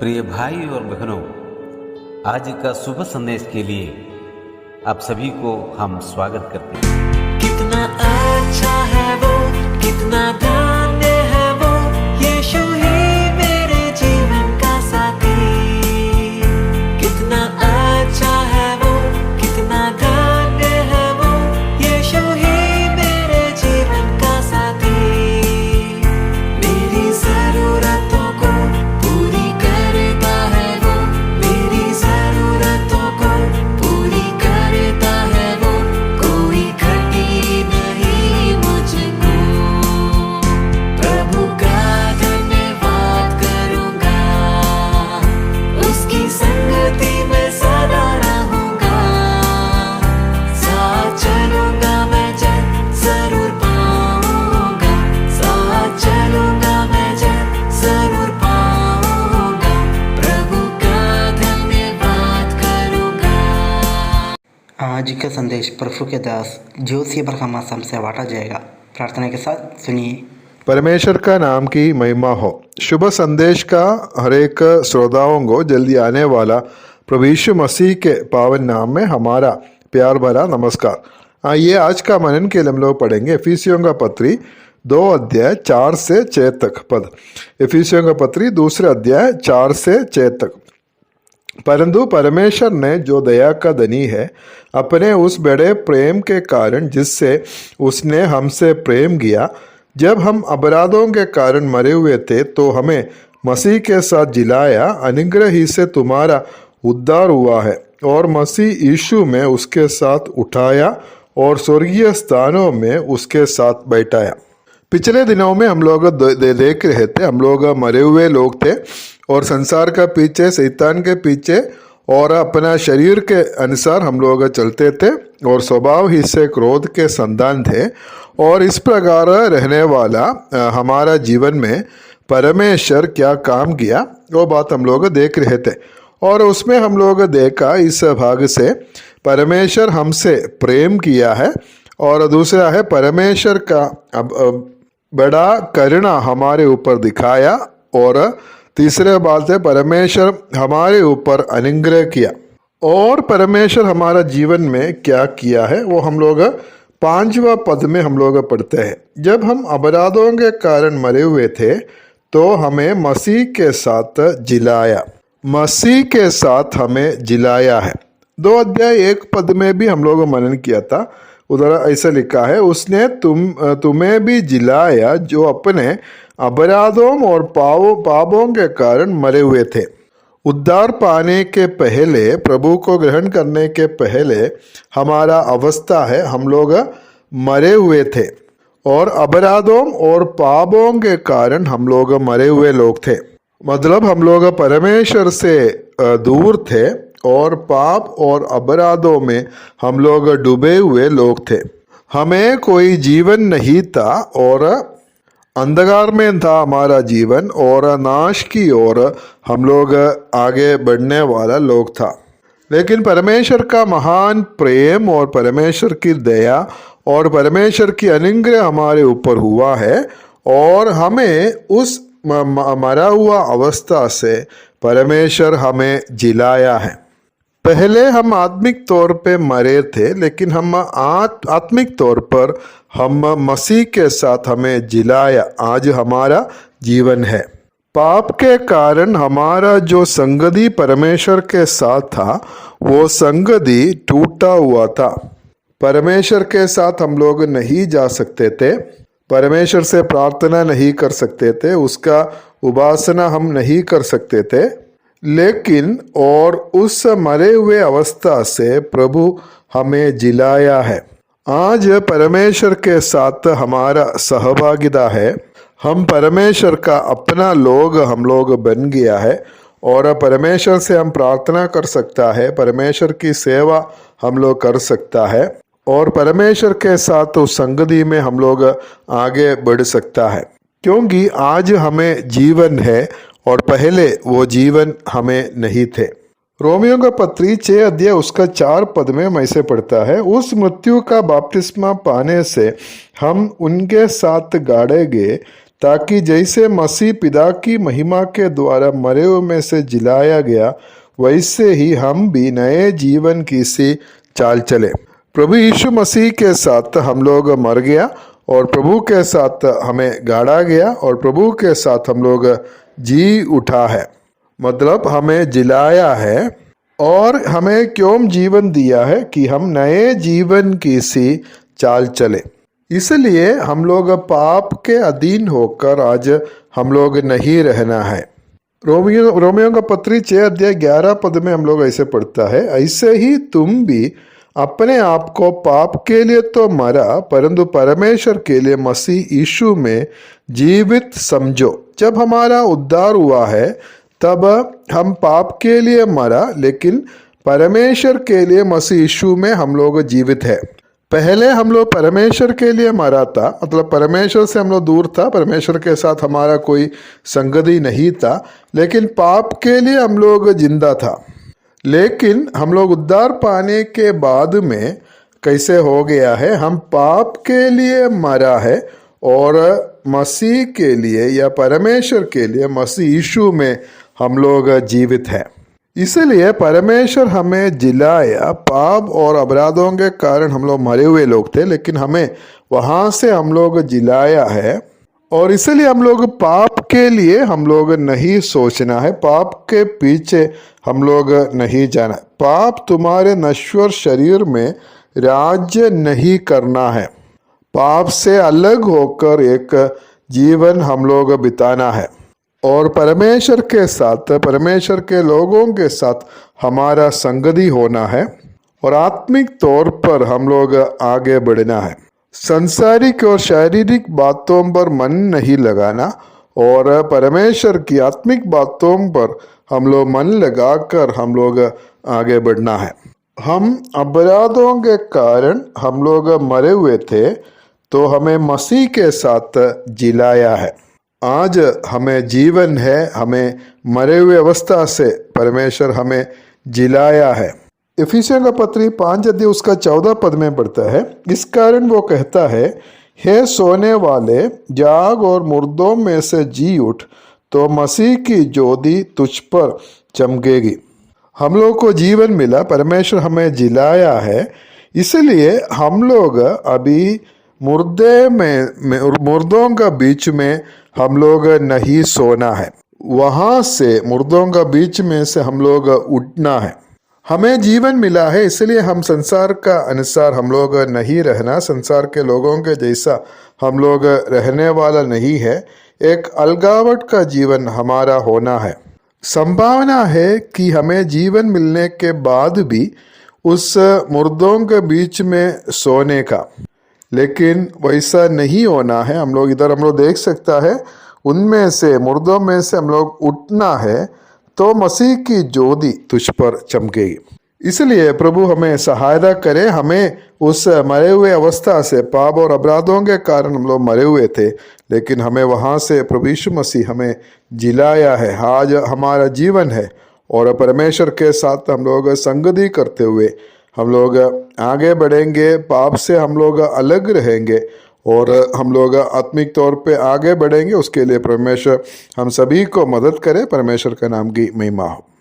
प्रिय भाई और बहनों, आज का शुभ संदेश के लिए आप सभी को हम स्वागत करते हैं। कितना अच्छा है वो, कितना धन्य है वो, यीशु ही मेरे जीवन का साथी। कितना अच्छा है वो, कितना धन्य है वो, यीशु ही मेरे जीवन का साथी। मेरी जरूरतों को पूरी करता है वो, मेरी जरूरतों को पूरी करता है वो, कोई घटी नहीं मुझको। प्रभु का धन्यवाद करूंगा, उसकी संगति में सदा रहूंगा। साथ चलूंगा मैं जरूर पाऊंगा, साथ चलूंगा मैं जरूर पाऊंगा। प्रभु का धन्यवाद करूंगा। आज का संदेश प्रभु के दास जोशी अब्राहम आसम से बांटा जाएगा। प्रार्थना के साथ सुनिए। परमेश्वर का नाम की महिमा हो। शुभ संदेश का हर एक श्रोताओं को जल्दी आने वाला प्रभु यीशु मसीह के पावन नाम में हमारा प्यार भरा नमस्कार। आइए आज का मनन के लिए हम लोग पढ़ेंगे इफिसियों का पत्री 2 अध्याय 4 से 6 तक पद। इफिसियों का पत्री 2 अध्याय 4 से 6 तक। परंतु परमेश्वर ने जो दया का धनी है, अपने उस बड़े प्रेम के कारण जिससे उसने हमसे प्रेम किया, जब हम अपराधों के कारण मरे हुए थे तो हमें मसीह के साथ जिलाया। अनुग्रह ही से तुम्हारा उद्धार हुआ है और मसीह यीशु में उसके साथ उठाया और स्वर्गीय स्थानों में उसके साथ बैठाया। पिछले दिनों में हम लोग देख रहे थे, हम लोग मरे हुए लोग थे और संसार का पीछे, शैतान के पीछे और अपना शरीर के अनुसार हम लोग चलते थे और स्वभाव ही से क्रोध के संतान थे। और इस प्रकार रहने वाला हमारा जीवन में परमेश्वर क्या काम किया वो बात हम लोग देख रहे थे। और उसमें हम लोग देखा इस भाग से परमेश्वर हमसे प्रेम किया है, और दूसरा है परमेश्वर का बड़ा करुणा हमारे ऊपर दिखाया, और तीसरे बात है परमेश्वर हमारे ऊपर अनुग्रह किया। और परमेश्वर हमारा जीवन में क्या किया है वो हम लोग 5वां पद में हम लोग पढ़ते हैं। जब हम अपराधों के कारण मरे हुए थे तो हमें मसीह के साथ जिलाया। मसीह के साथ हमें जिलाया है। 2 अध्याय 1 पद में भी हम लोग मनन किया था। उधर ऐसा लिखा है, उसने तुम्हें भी जिलाया जो अपने अपराधों और पापों के कारण मरे हुए थे। उद्धार पाने के पहले, प्रभु को ग्रहण करने के पहले हमारा अवस्था है, हम लोग मरे हुए थे और अपराधों और पापों के कारण हम लोग मरे हुए लोग थे। मतलब हम लोग परमेश्वर से दूर थे और पाप और अपराधों में हम लोग डूबे हुए लोग थे। हमें कोई जीवन नहीं था और अंधकार में था हमारा जीवन, और नाश की ओर हम लोग आगे बढ़ने वाला लोग था। लेकिन परमेश्वर का महान प्रेम और परमेश्वर की दया और परमेश्वर की अनुग्रह हमारे ऊपर हुआ है, और हमें उस मरा हुआ अवस्था से परमेश्वर हमें जिलाया है। पहले हम आत्मिक तौर पे मरे थे, लेकिन हम आत्मिक तौर पर हम मसीह के साथ हमें जिलाया। आज हमारा जीवन है। पाप के कारण हमारा जो संगति परमेश्वर के साथ था वो संगति टूटा हुआ था। परमेश्वर के साथ हम लोग नहीं जा सकते थे, परमेश्वर से प्रार्थना नहीं कर सकते थे, उसका उपासना हम नहीं कर सकते थे। लेकिन और उस मरे हुए अवस्था से प्रभु हमें जिलाया है। आज परमेश्वर के साथ हमारा सहभागिता है। हम परमेश्वर का अपना लोग हम लोग बन गया है, और परमेश्वर से हम प्रार्थना कर सकता है, परमेश्वर की सेवा हम लोग कर सकता है, और परमेश्वर के साथ उस संगति में हम लोग आगे बढ़ सकता है। क्योंकि आज हमें जीवन है और पहले वो जीवन हमें नहीं थे। रोमियो का पत्री 6 अध्याय उसका 4 पद में ऐसे पढ़ता है, उस मृत्यु का बपतिस्मा पाने से हम उनके साथ गाड़े गए ताकि जैसे मसीह पिता की महिमा के द्वारा मरे हुए में से जिलाया गया, वैसे ही हम भी नए जीवन की सी चाल चले। प्रभु यीशु मसीह के साथ हम लोग मर गया और प्रभु के साथ हमें गाड़ा गया और प्रभु के साथ हम लोग जी उठा है, मतलब हमें जिलाया है। और हमें क्यों जीवन दिया है कि हम नए जीवन की सी चाल चले। इसलिए हम लोग पाप के अधीन होकर आज हम लोग नहीं रहना है। रोमियो का पत्री 6 अध्याय 11 पद में हम लोग ऐसे पढ़ता है, ऐसे ही तुम भी अपने आप को पाप के लिए तो मरा, परंतु परमेश्वर के लिए मसीह यीशु में जीवित समझो। जब हमारा उद्धार हुआ है तब हम पाप के लिए मरा, लेकिन परमेश्वर के लिए मसीह यीशु में हम लोग जीवित है। पहले हम लोग परमेश्वर के लिए मरा था, मतलब परमेश्वर से हम लोग दूर था, परमेश्वर के साथ हमारा कोई संगति नहीं था, लेकिन पाप के लिए हम लोग जिंदा था। लेकिन हम लोग उद्धार पाने के बाद में कैसे हो गया है, हम पाप के लिए मरा है और मसीह के लिए या परमेश्वर के लिए मसीह यीशु में हम लोग जीवित है। इसलिए परमेश्वर हमें जिलाया। पाप और अपराधों के कारण हम लोग मरे हुए लोग थे, लेकिन हमें वहाँ से हम लोग जिलाया है। और इसलिए हम लोग पाप के लिए हम लोग नहीं सोचना है, पाप के पीछे हम लोग नहीं जाना। पाप तुम्हारे नश्वर शरीर में राज्य नहीं करना है। पाप से अलग होकर एक जीवन हम लोग बिताना है और परमेश्वर के साथ, परमेश्वर के लोगों के साथ हमारा संगति होना है और आत्मिक तौर पर हम लोग आगे बढ़ना है। संसारिक और शारीरिक बातों पर मन नहीं लगाना और परमेश्वर की आत्मिक बातों पर हम लोग मन लगाकर हम लोग आगे बढ़ना है। हम अपराधों के कारण हम लोग मरे हुए थे, तो हमें मसीह के साथ जिलाया है। आज हमें जीवन है, हमें मरे हुए अवस्था से परमेश्वर हमें जिलाया है। इफिसियों का पत्री 5 अध्याय उसका 14 पद में पढ़ता है, इस कारण वो कहता है, हे सोने वाले जाग और मुर्दों में से जी उठ, तो मसीह की ज्योति तुझ पर चमकेगी। हम लोग को जीवन मिला, परमेश्वर हमें जिलाया है, इसलिए हम लोग अभी मुर्दों का बीच में हम लोग नहीं सोना है, वहाँ से मुर्दों का बीच में से हम लोग उठना है। हमें जीवन मिला है, इसलिए हम संसार का अनुसार हम लोग नहीं रहना, संसार के लोगों के जैसा हम लोग रहने वाला नहीं है। एक अलगावट का जीवन हमारा होना है। संभावना है कि हमें जीवन मिलने के बाद भी उस मुर्दों के बीच में सोने का, लेकिन वैसा नहीं होना है। हम लोग इधर हम लोग देख सकता है, उनमें से मुर्दों में से हम लोग उठना है, तो मसीह की ज्योति तुझ पर चमकेगी। इसलिए प्रभु हमें सहायता करे। हमें उस मरे हुए अवस्था से, पाप और अपराधों के कारण हम लोग मरे हुए थे, लेकिन हमें वहाँ से प्रभु यीशु मसीह हमें जिलाया है। आज हमारा जीवन है और परमेश्वर के साथ हम लोग संगति करते हुए हम लोग आगे बढ़ेंगे, पाप से हम लोग अलग रहेंगे और हम लोग आत्मिक तौर पे आगे बढ़ेंगे। उसके लिए परमेश्वर हम सभी को मदद करे। परमेश्वर का नाम की महिमा हो।